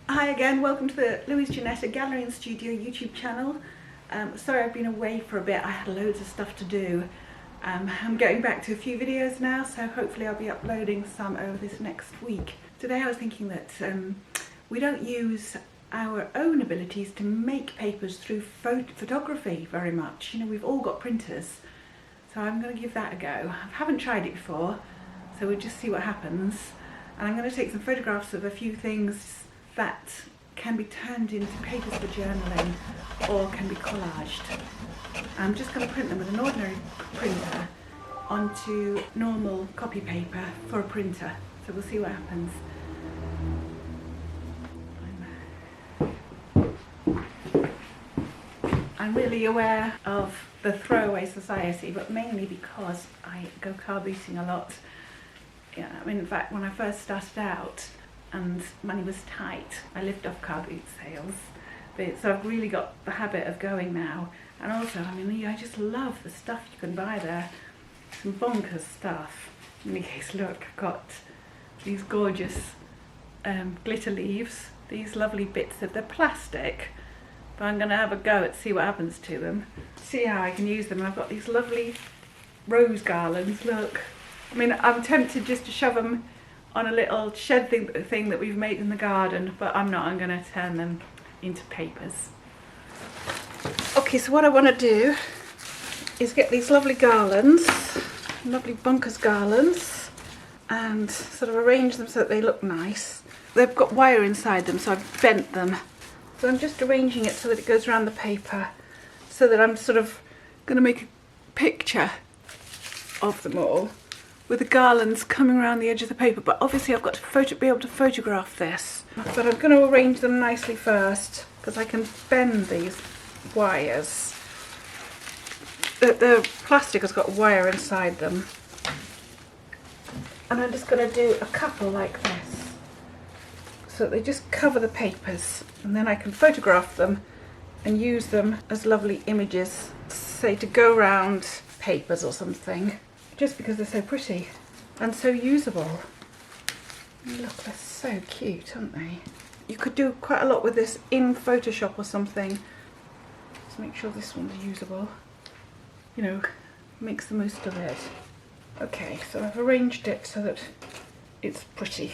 Hi again, welcome to the Louise Janetta Gallery and Studio YouTube channel. Sorry I've been away for a bit, I had loads of stuff to do. I'm getting back to a few videos now, so hopefully I'll be uploading some over this next week. Today I was thinking that we don't use our own abilities to make papers through photography very much. You know, we've all got printers, so I'm going to give that a go. I haven't tried it before, so we'll just see what happens. And I'm going to take some photographs of a few things that can be turned into papers for journaling or can be collaged. I'm just going to print them with an ordinary printer onto normal copy paper for a printer, so we'll see what happens. I'm really aware of the throwaway society, but mainly because I go car booting a lot. Yeah, I mean, in fact, when I first started out and money was tight, I lived off car boot sales. So I've really got the habit of going now. And also, I mean, I just love the stuff you can buy there. Some bonkers stuff. In any case, look, I've got these gorgeous glitter leaves. These lovely bits of, they're plastic, but I'm going to have a go at see what happens to them. See how I can use them. And I've got these lovely rose garlands, look. I mean, I'm tempted just to shove them on a little shed thing that we've made in the garden, but I'm not. I'm going to turn them into papers. Okay, so what I want to do is get these lovely garlands, lovely bunkers garlands, and sort of arrange them so that they look nice. They've got wire inside them, so I've bent them. So I'm just arranging it so that it goes around the paper, so that I'm sort of going to make a picture of them all with the garlands coming around the edge of the paper. But obviously I've got to be able to photograph this. But I'm going to arrange them nicely first, because I can bend these wires. The plastic has got wire inside them. And I'm just going to do a couple like this, so that they just cover the papers, and then I can photograph them and use them as lovely images, say to go around papers or something, just because they're so pretty and so usable. Look, they're so cute, aren't they? You could do quite a lot with this in Photoshop or something. Let's make sure this one's usable. You know, makes the most of it. Okay, so I've arranged it so that it's pretty.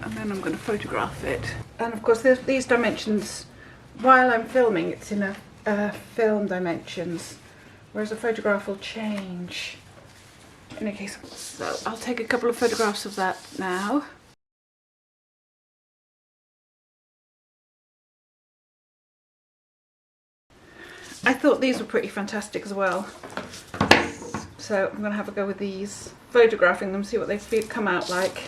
And then I'm going to photograph it. And of course these dimensions, while I'm filming, it's in a film dimensions, whereas a photograph will change. In any case, so I'll take a couple of photographs of that now. I thought these were pretty fantastic as well. So I'm going to have a go with these, photographing them, see what they come out like.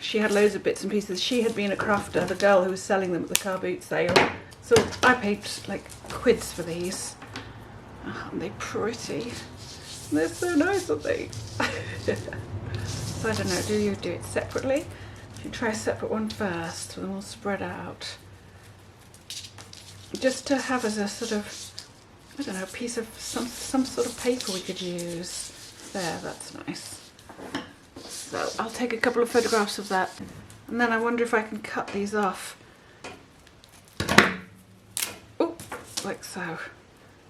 She had loads of bits and pieces. She had been a crafter, the girl who was selling them at the car boot sale. So I paid like quids for these. Oh, aren't they pretty? They're so nice, aren't they? So I don't know, do you do it separately? You should try a separate one first, and then we'll spread out. Just to have as a sort of, I don't know, piece of some sort of paper we could use. There, that's nice. So I'll take a couple of photographs of that, and then I wonder if I can cut these off. Oh, like so.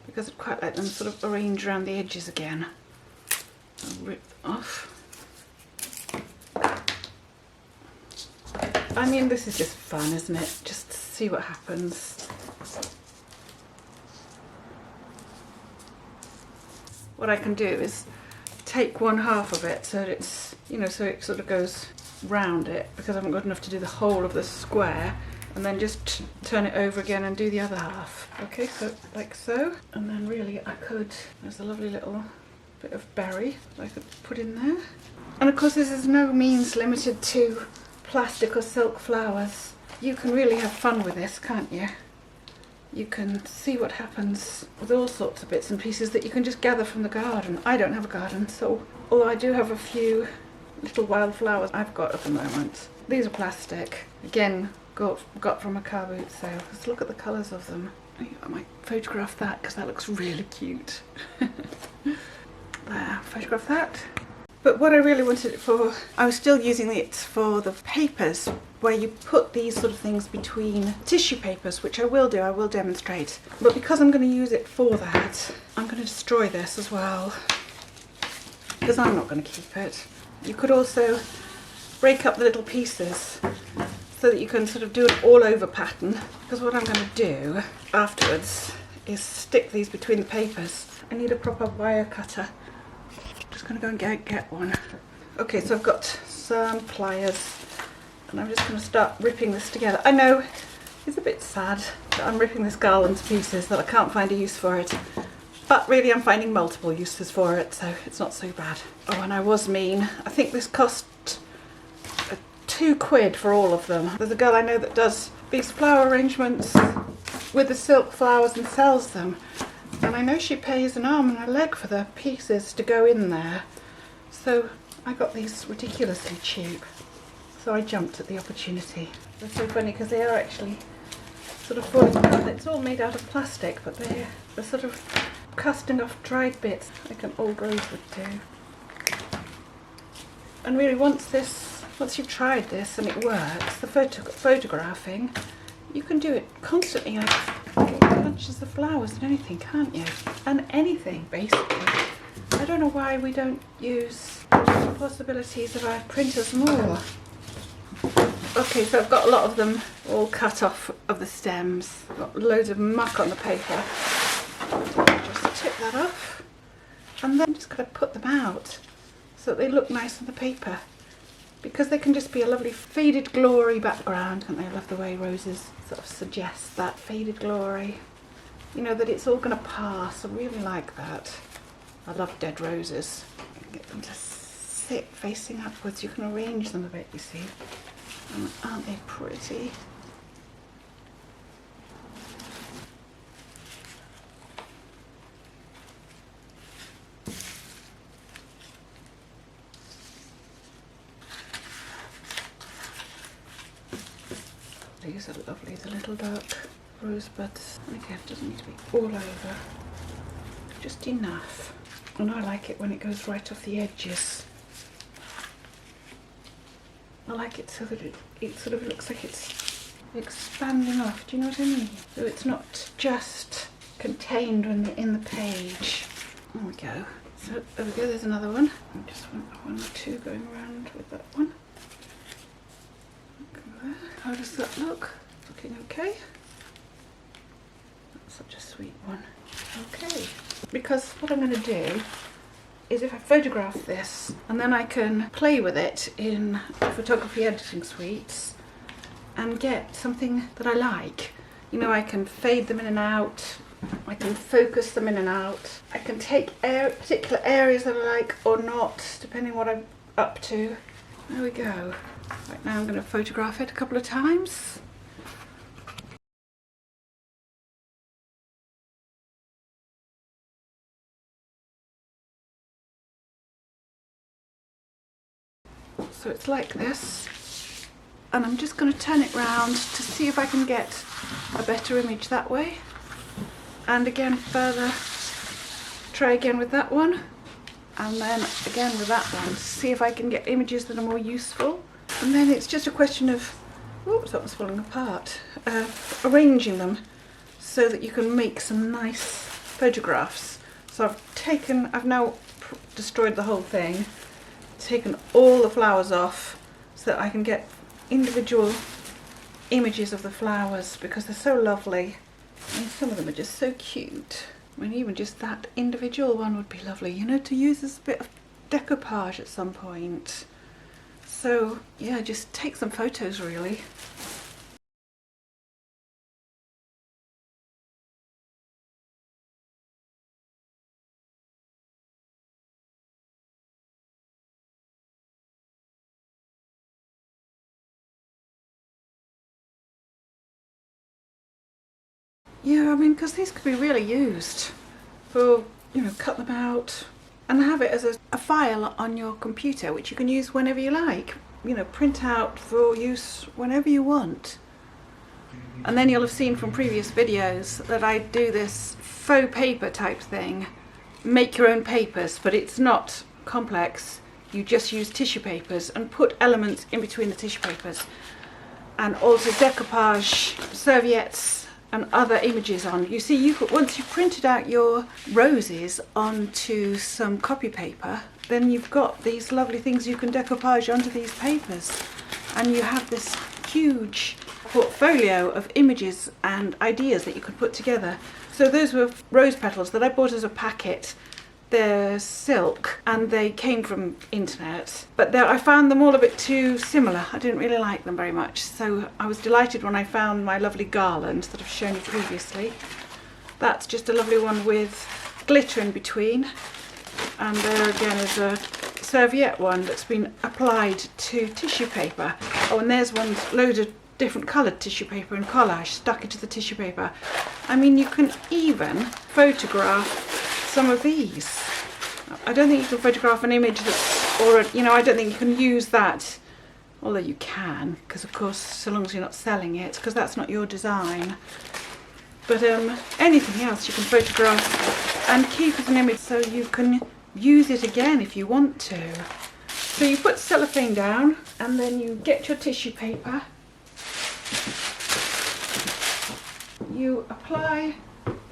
Because I'd quite like them sort of arranged around the edges again. I'll rip them off. I mean, this is just fun, isn't it? Just to see what happens. What I can do is take one half of it so that it's, you know, so it sort of goes round it, because I haven't got enough to do the whole of the square, and then just turn it over again and do the other half. Okay, so like so. And then really I could, there's a lovely little bit of berry that I could put in there. And of course this is no means limited to plastic or silk flowers. You can really have fun with this, can't you? You can see what happens with all sorts of bits and pieces that you can just gather from the garden. I don't have a garden, so although I do have a few little wildflowers I've got at the moment. These are plastic. Again, got from a car boot sale. Let's look at the colours of them. I might photograph that because that looks really cute. There, photograph that. But what I really wanted it for, I was still using it for the papers, where you put these sort of things between tissue papers, which I will do, I will demonstrate. But because I'm going to use it for that, I'm going to destroy this as well, because I'm not going to keep it. You could also break up the little pieces so that you can sort of do an all over pattern, because what I'm going to do afterwards is stick these between the papers. I need a proper wire cutter. Just going to go and get one. Okay, so I've got some pliers and I'm just going to start ripping this together. I know it's a bit sad that I'm ripping this garland to pieces, that I can't find a use for it, but really I'm finding multiple uses for it, so it's not so bad. Oh, and I was mean. I think this cost £2 for all of them. There's a girl I know that does these flower arrangements with the silk flowers and sells them, and I know she pays an arm and a leg for the pieces to go in there. So I got these ridiculously cheap, so I jumped at the opportunity. They're so funny because they are actually sort of falling apart. It's all made out of plastic, but they're sort of casting off dried bits like an old rose would do. And really, once you've tried this and it works, the photographing, you can do it constantly. Bunches of flowers and anything, can't you? And anything, basically. I don't know why we don't use the possibilities of our printers more. Okay, so I've got a lot of them all cut off of the stems. Got loads of muck on the paper. Just tip that off, and then I'm just going to put them out so that they look nice on the paper, because they can just be a lovely faded glory background, can't they? I love the way roses sort of suggest that faded glory. You know, that it's all going to pass. I really like that. I love dead roses. You can get them to sit facing upwards. You can arrange them a bit, you see. And aren't they pretty? These are lovely, the little dark rosebuds. And again, it doesn't need to be all over, just enough. And I like it when it goes right off the edges. I like it so that it sort of looks like it's expanding off, do you know what I mean? So it's not just contained in the page. There we go. So there we go, there's another one. I just want one or two going around with that one. How does that look? Looking okay. That's such a sweet one. Okay. Because what I'm going to do is, if I photograph this and then I can play with it in photography editing suites and get something that I like. You know, I can fade them in and out. I can focus them in and out. I can take particular areas that I like or not, depending what I'm up to. There we go. Right, now I'm going to photograph it a couple of times. So it's like this, and I'm just going to turn it round to see if I can get a better image that way. And again, further, try again with that one, and then again with that one, to see if I can get images that are more useful. And then it's just a question of, oops, that was falling apart, arranging them so that you can make some nice photographs. So I've now destroyed the whole thing, taken all the flowers off so that I can get individual images of the flowers, because they're so lovely. And some of them are just so cute. I mean, even just that individual one would be lovely, you know, to use as a bit of decoupage at some point. So yeah, just take some photos really. Yeah, I mean, because these could be really used for, you know, cut them out and have it as a file on your computer, which you can use whenever you like. You know, print out for use whenever you want. And then you'll have seen from previous videos that I do this faux paper type thing. Make your own papers, but it's not complex. You just use tissue papers and put elements in between the tissue papers. and also decoupage serviettes and other images on. You see, you could, once you've printed out your roses onto some copy paper, then you've got these lovely things you can decoupage onto these papers, and you have this huge portfolio of images and ideas that you could put together. So those were rose petals that I bought as a packet. They're silk and they came from internet, but I found them all a bit too similar. I didn't really like them very much, so I was delighted when I found my lovely garland that I've shown you previously. That's just a lovely one with glitter in between, and there again is a serviette one that's been applied to tissue paper. Oh, and there's one load of different coloured tissue paper and collage stuck into the tissue paper. I mean, you can even photograph some of these. I don't think you can photograph an image that's, or you know, I don't think you can use that, although you can, because of course, so long as you're not selling it, because that's not your design. But anything else you can photograph and keep as an image, so you can use it again if you want to. So you put cellophane down, and then you get your tissue paper. You apply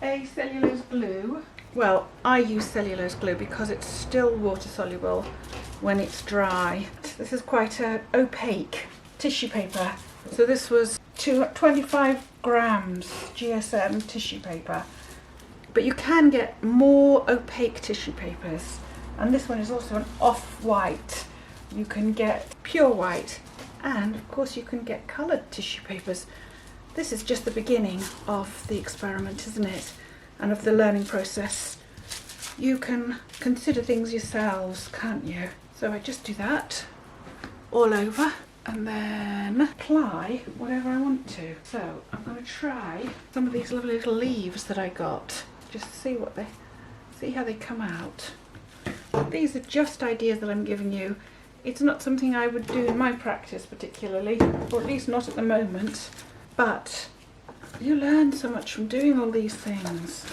a cellulose glue. Well, I use cellulose glue because it's still water soluble when it's dry. This is quite an opaque tissue paper. So this was 25 grams GSM tissue paper. But you can get more opaque tissue papers. And this one is also an off-white. You can get pure white. And of course you can get coloured tissue papers. This is just the beginning of the experiment, isn't it? And of the learning process. You can consider things yourselves, can't you? So I just do that all over and then apply whatever I want to. So I'm going to try some of these lovely little leaves that I got, just to see how they come out. These are just ideas that I'm giving you. It's not something I would do in my practice particularly, or at least not at the moment, but you learn so much from doing all these things.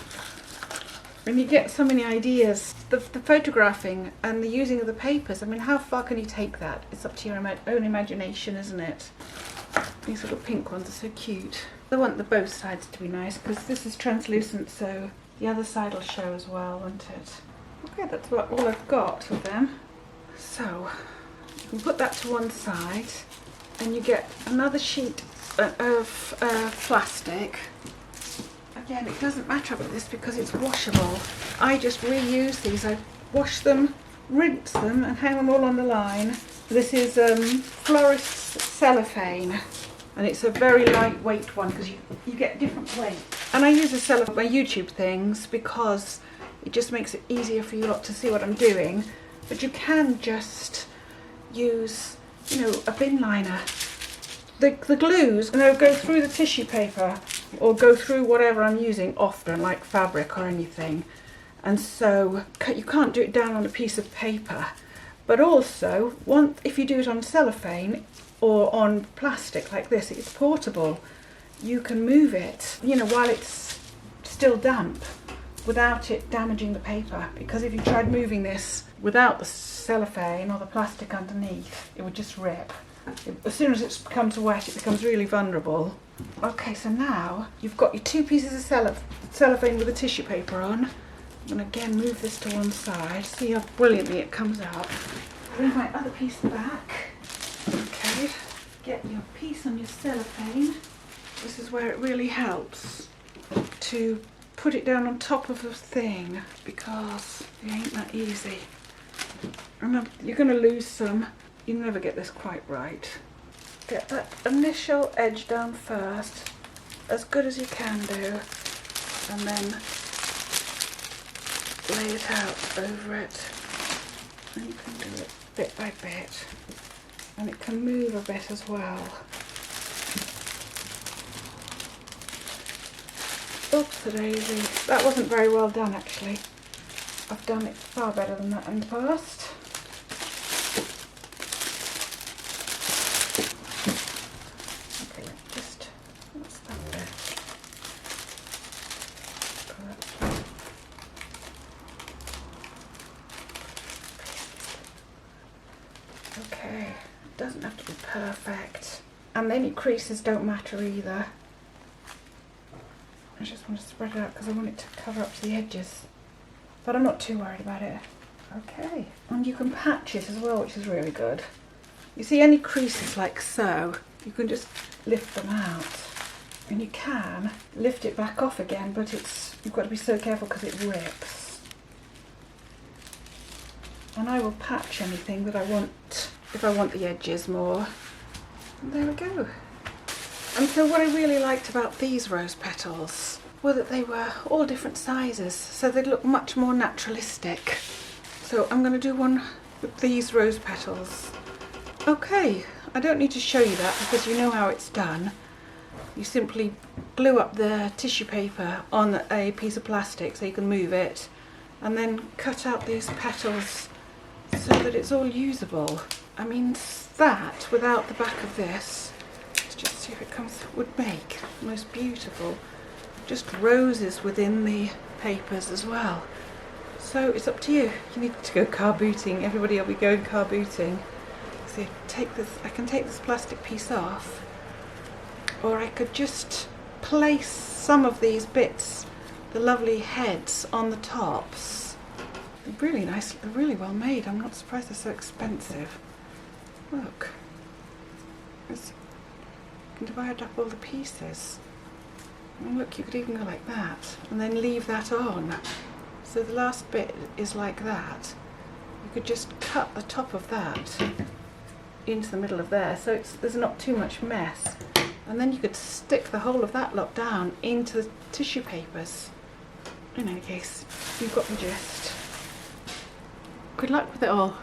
When you get so many ideas, the photographing and the using of the papers, I mean, how far can you take that? It's up to your own imagination, isn't it? These little pink ones are so cute. I want the both sides to be nice because this is translucent, so the other side will show as well, won't it? Okay, that's all I've got of them. So you can put that to one side and you get another sheet of plastic. Again, it doesn't matter about this because it's washable. I just reuse these. I wash them, rinse them and hang them all on the line. This is florist's cellophane and it's a very lightweight one because you get different weight. And I use a cellophane for my YouTube things because it just makes it easier for you lot to see what I'm doing. But you can just use, you know, a bin liner. The glues, you know, go through the tissue paper or go through whatever I'm using often, like fabric or anything. And so you can't do it down on a piece of paper. But also, if you do it on cellophane or on plastic like this, it's portable. You can move it, you know, while it's still damp without it damaging the paper. Because if you tried moving this without the cellophane or the plastic underneath, it would just rip. As soon as it becomes wet, it becomes really vulnerable. Okay, so now you've got your two pieces of cellophane with the tissue paper on. I'm going to again move this to one side, see how brilliantly it comes out. Bring my other piece back. Okay, get your piece on your cellophane. This is where it really helps to put it down on top of the thing because it ain't that easy. And you're going to lose some. You never get this quite right. Get that initial edge down first, as good as you can do, and then lay it out over it. And you can do it bit by bit, and it can move a bit as well. Oops-a-daisy. That wasn't very well done actually. I've done it far better than that in the past. Okay, it doesn't have to be perfect. And any creases don't matter either. I just want to spread it out because I want it to cover up to the edges. But I'm not too worried about it. Okay. And you can patch it as well, which is really good. You see any creases like so, you can just lift them out. And you can lift it back off again, but you've got to be so careful because it rips. And I will patch anything that I want, if I want the edges more. And there we go. And so what I really liked about these rose petals were that they were all different sizes, so they look much more naturalistic. So I'm going to do one with these rose petals. Okay, I don't need to show you that because you know how it's done. You simply glue up the tissue paper on a piece of plastic so you can move it, and then cut out these petals so that it's all usable. I mean, that without the back of this, let's just see if it comes, would make the most beautiful, just roses within the papers as well. So it's up to you. You need to go car booting. Everybody will be going car booting. So I can take this plastic piece off, or I could just place some of these bits, the lovely heads, on the tops. They're really nice, they're really well made. I'm not surprised they're so expensive. Look, you can divide up all the pieces. And look, you could even go like that and then leave that on. So the last bit is like that. You could just cut the top of that into the middle of there, so there's not too much mess. And then you could stick the whole of that lot down into the tissue papers. In any case, you've got the gist. Good luck with it all.